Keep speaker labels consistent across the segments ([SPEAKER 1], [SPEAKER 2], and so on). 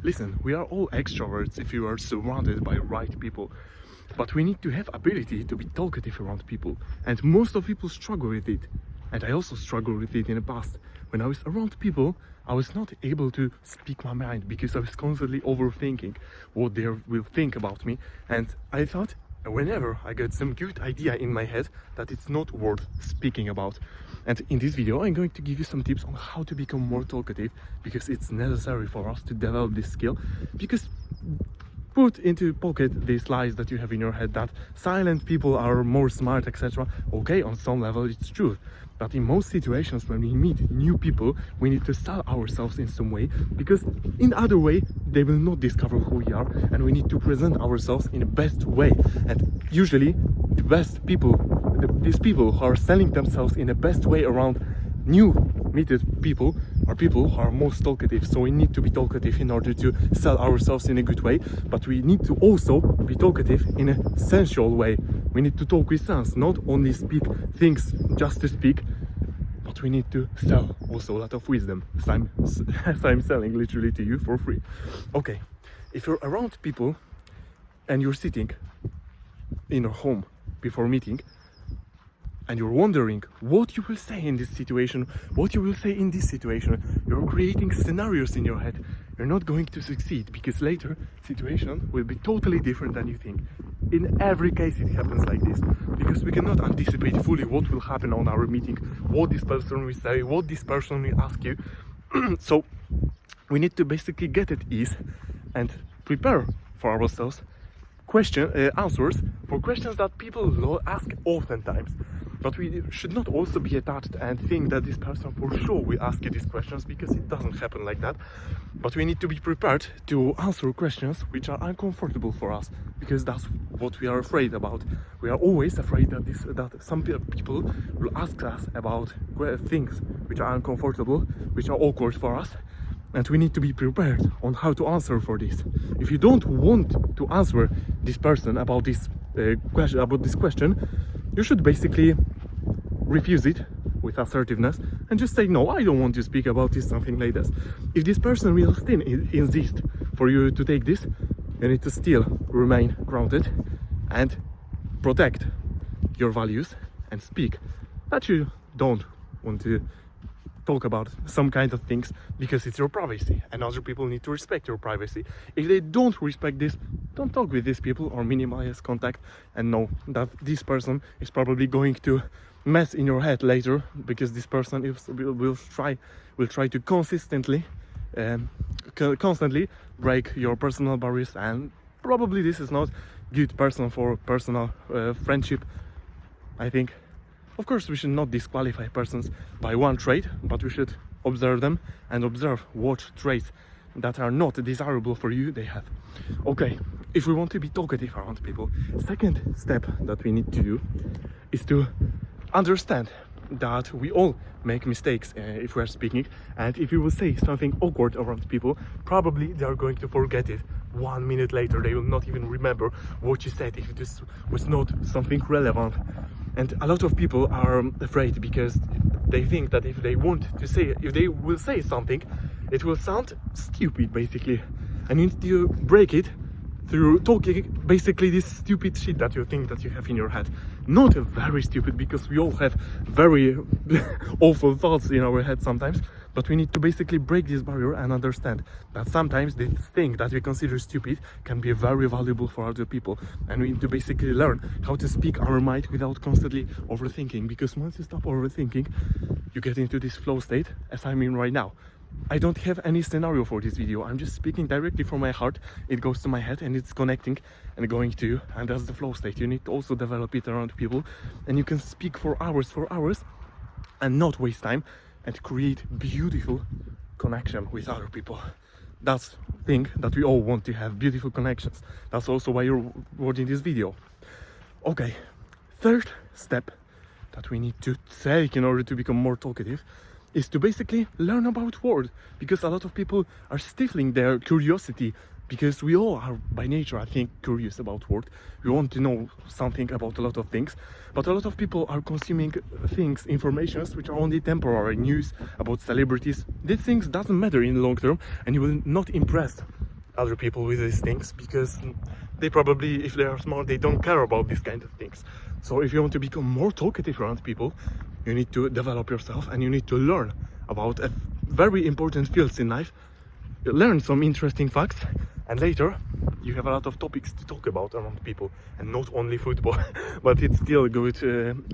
[SPEAKER 1] Listen, we are all extroverts if you are surrounded by right people. But we need to have ability to be talkative around people. And most of people struggle with it. And I also struggled with it in the past. When I was around people, I was not able to speak my mind because I was constantly overthinking what they will think about me. And I thought, whenever I get some good idea in my head, that it's not worth speaking about. And in this video, I'm going to give you some tips on how to become more talkative, because it's necessary for us to develop this skill. Because put into pocket these lies that you have in your head that silent people are more smart, etc. Okay, on some level it's true, but in most situations when we meet new people, we need to sell ourselves in some way, because in other way they will not discover who we are, and we need to present ourselves in the best way. And usually the best people, these people who are selling themselves in the best way around new meted people are people who are most talkative. So we need to be talkative in order to sell ourselves in a good way, but we need to also be talkative in a sensual way. We need to talk with sense, not only speak things just to speak, but we need to sell also a lot of wisdom, as I'm selling literally to you for free. Okay, if you're around people and you're sitting in your home before meeting, and you're wondering what you will say in this situation, what you will say in this situation, you're creating scenarios in your head. You're not going to succeed, because later situation will be totally different than you think. In every case it happens like this, because we cannot anticipate fully what will happen on our meeting, what this person will say, what this person will ask you. So we need to basically get at ease and prepare for ourselves answers for questions that people ask oftentimes. But we should not also be attached and think that this person for sure will ask you these questions, because it doesn't happen like that. But we need to be prepared to answer questions which are uncomfortable for us, because that's what we are afraid about. We are always afraid that some people will ask us about things which are uncomfortable, which are awkward for us. And we need to be prepared on how to answer for this. If you don't want to answer this person about this question, you should basically refuse it with assertiveness and just say, no, I don't want to speak about this, something like this. If this person will still insist for you to take this, you need to still remain grounded and protect your values and speak that you don't want to talk about some kind of things, because it's your privacy and other people need to respect your privacy. If they don't respect this, don't talk with these people or minimize contact, and know that this person is probably going to mess in your head later, because this person will try to constantly break your personal barriers, and probably this is not good person for personal friendship, I think. Of course, we should not disqualify persons by one trait, but we should observe them and observe what traits that are not desirable for you they have. Okay, if we want to be talkative around people, second step that we need to do is to understand that we all make mistakes if we are speaking, and if you will say something awkward around people, probably they are going to forget it 1 minute later. They will not even remember what you said if this was not something relevant. And a lot of people are afraid because they think that if they will say something, it will sound stupid basically, and you need to break it through talking basically this stupid shit that you think that you have in your head. Not very stupid, because we all have very awful thoughts in our head sometimes, but we need to basically break this barrier and understand that sometimes this thing that we consider stupid can be very valuable for other people, and we need to basically learn how to speak our mind without constantly overthinking, because once you stop overthinking, you get into this flow state as I'm in right now. I don't have any scenario for this video, I'm just speaking directly from my heart. It goes to my head and it's connecting and going to you, and that's the flow state. You need to also develop it around people, and you can speak for hours and not waste time and create beautiful connection with other people. That's the thing that we all want to have, beautiful connections. That's also why you're watching this video. Okay, third step that we need to take in order to become more talkative is to basically learn about world, because a lot of people are stifling their curiosity, because we all are by nature, I think, curious about world. We want to know something about a lot of things, but a lot of people are consuming informations which are only temporary, news about celebrities. These things doesn't matter in the long term, and you will not impress other people with these things, because they probably, if they are smart, they don't care about these kind of things. So if you want to become more talkative around people, you need to develop yourself and you need to learn about a very important fields in life, learn some interesting facts, and later you have a lot of topics to talk about around people, and not only football. But it's still a good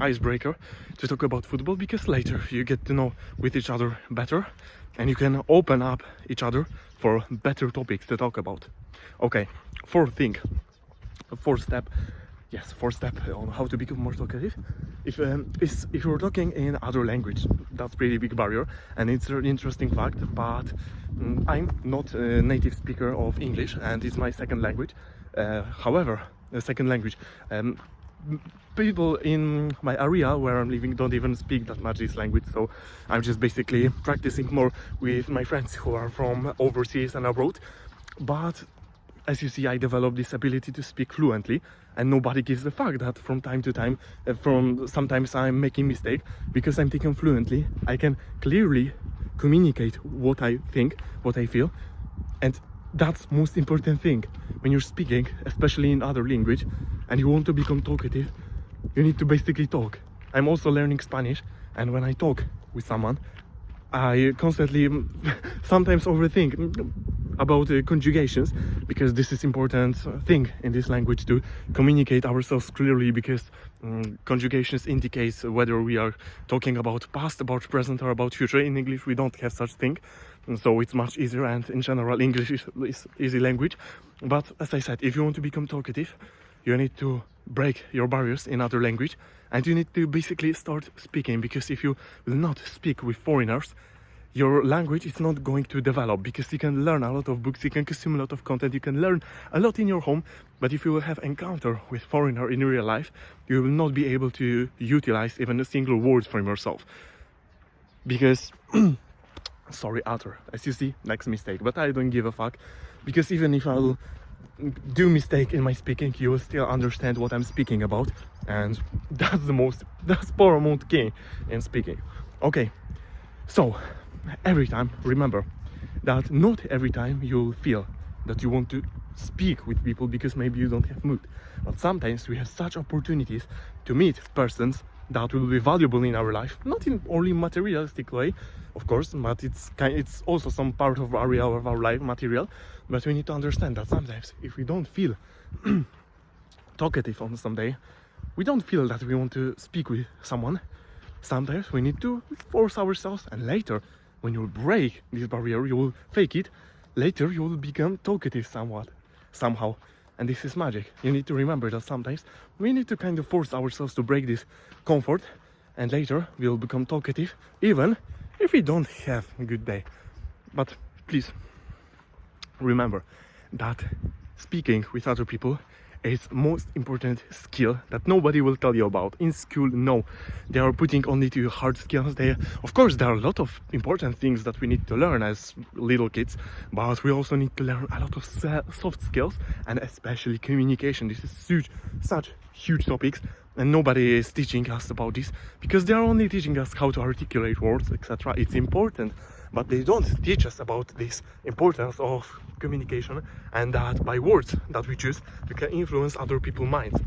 [SPEAKER 1] icebreaker to talk about football, because later you get to know with each other better and you can open up each other for better topics to talk about. Okay, fourth step on how to become more talkative. If you're talking in other language, that's pretty big barrier, and it's an interesting fact. But I'm not a native speaker of English, and it's my second language. However, the second language. People in my area where I'm living don't even speak that much this language, so I'm just basically practicing more with my friends who are from overseas and abroad. But as you see, I developed this ability to speak fluently, and nobody gives a fuck that from time to time, sometimes I'm making mistake, because I'm thinking fluently. I can clearly communicate what I think, what I feel, and that's most important thing when you're speaking, especially in other language, and you want to become talkative. You need to basically talk. I'm also learning Spanish, and when I talk with someone, I constantly sometimes overthink about conjugations, because this is important thing in this language, to communicate ourselves clearly, because conjugations indicates whether we are talking about past, about present, or about future. In English we don't have such thing, so it's much easier, and in general English is easy language. But as I said, if you want to become talkative, you need to break your barriers in other language, and you need to basically start speaking, because if you will not speak with foreigners, your language is not going to develop, because you can learn a lot of books, you can consume a lot of content, you can learn a lot in your home, but if you will have encounter with foreigner in real life, you will not be able to utilize even a single word from yourself. Because sorry, Arthur, as you see, next mistake, but I don't give a fuck, because even if I'll do mistake in my speaking, you will still understand what I'm speaking about, and that's paramount key in speaking. Okay, so every time remember that not every time you'll feel that you want to speak with people, because maybe you don't have mood, but sometimes we have such opportunities to meet persons that will be valuable in our life, not in only materialistic way, of course, but it's also some part of area of our life, material. But we need to understand that sometimes if we don't feel talkative on some day, we don't feel that we want to speak with someone, sometimes we need to force ourselves, and later when you break this barrier, you will fake it, later you will become talkative somehow. And this is magic. You need to remember that sometimes we need to kind of force ourselves to break this comfort, and later we will become talkative, even if we don't have a good day. But please remember that speaking with other people is most important skill that nobody will tell you about in school. No, they are putting only to hard skills. Of course, there are a lot of important things that we need to learn as little kids, but we also need to learn a lot of soft skills, and especially communication. This is such huge topics, and nobody is teaching us about this, because they are only teaching us how to articulate words, etc. It's important, but they don't teach us about this importance of communication, and that by words that we choose, we can influence other people's minds.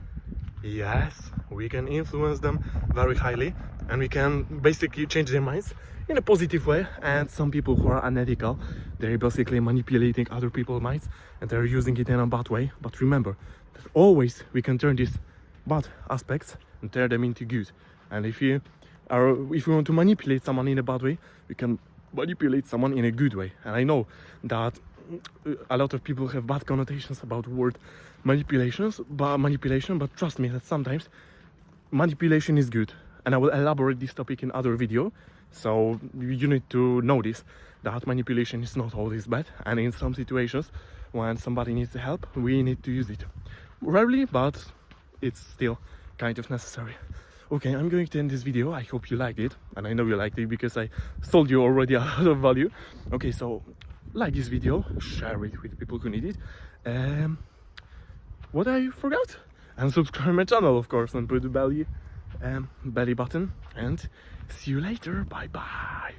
[SPEAKER 1] Yes, we can influence them very highly, and we can basically change their minds in a positive way. And some people who are unethical, they're basically manipulating other people's minds, and they're using it in a bad way. But remember that always we can turn these bad aspects and turn them into good. And if you want to manipulate someone in a bad way, we can manipulate someone in a good way. And I know that a lot of people have bad connotations about word manipulation, but trust me that sometimes manipulation is good, and I will elaborate this topic in other video. So you need to know this, that manipulation is not always bad, and in some situations when somebody needs help, we need to use it. Rarely, but it's still kind of necessary. Okay, I'm going to end this video. I hope you liked it, and I know you liked it because I sold you already a lot of value. Okay, so like this video, share it with people who need it. What I forgot? And subscribe my channel, of course, and put the belly button. And see you later. Bye bye.